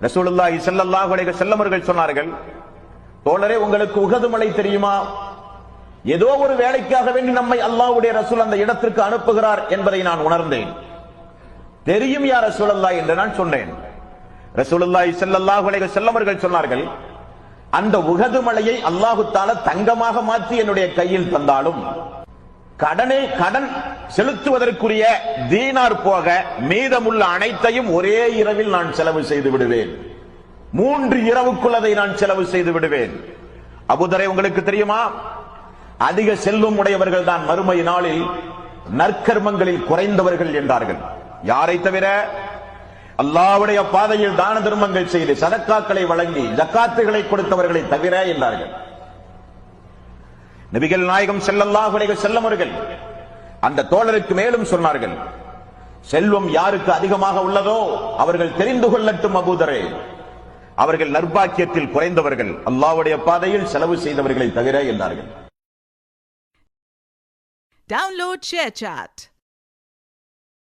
ரசூலுல்லாஹி ஸல்லல்லாஹு அலைஹி வஸல்லம் அவர்கள் சொன்னார்கள், தோழரே உங்களுக்கு உஹது மலை தெரியுமா? ஏதோ ஒரு வேலைக்காக வேண்டி நம்மை அல்லாஹ்வுடைய ரசூல் அந்த இடத்திற்கு அனுப்புகிறார் என்பதை நான் உணர்ந்தேன். தெரியும் யா ரசூலல்லாஹ் என்று நான் சொன்னேன். ரசூலுல்லாஹி ஸல்லல்லாஹு அலைஹி வஸல்லம் அவர்கள் சொன்னார்கள், அந்த உஹது மலையை அல்லாஹ் தஆலா தங்கமாக மாற்றி என்னுடைய கையில் தந்தாலும் கடன் செலுத்துவதற்குரிய தீனார் போக மீதமுள்ள அனைத்தையும் ஒரே இரவில் நான் செலவு செய்து விடுவேன். 3 இரவுக்குள் அதை நான் செலவு செய்து விடுவேன். அபூதரை உங்களுக்கு தெரியுமா, அதிக செல்வம் உடையவர்கள் தான் மறுமை நாளில் நற்கர்மங்களில் குறைந்தவர்கள் என்றார்கள். யாரை தவிர? அல்லாஹ்வுடைய பாதையில் தான தர்மங்கள் செய்து சதக்காக்களை வழங்கி ஜக்காத்துகளை கொடுத்தவர்களை தவிர என்றார்கள். நபிகள் நாயகம் ஸல்லல்லாஹு அலைஹி வஸல்லம் அவர்கள் அந்த தோழருக்கு மேலும் சொன்னார்கள், செல்வம் யாருக்கு அதிகமாக உள்ளதோ அவர்கள் தெரிந்து கொள்ளட்டும் அபூதரே, அவர்கள் நற்பாக்கியத்தில் குறைந்தவர்கள், அல்லாஹ்வுடைய பாதையில் செலவு செய்தவர்களை தவிர என்றார்கள். Download ShareChat.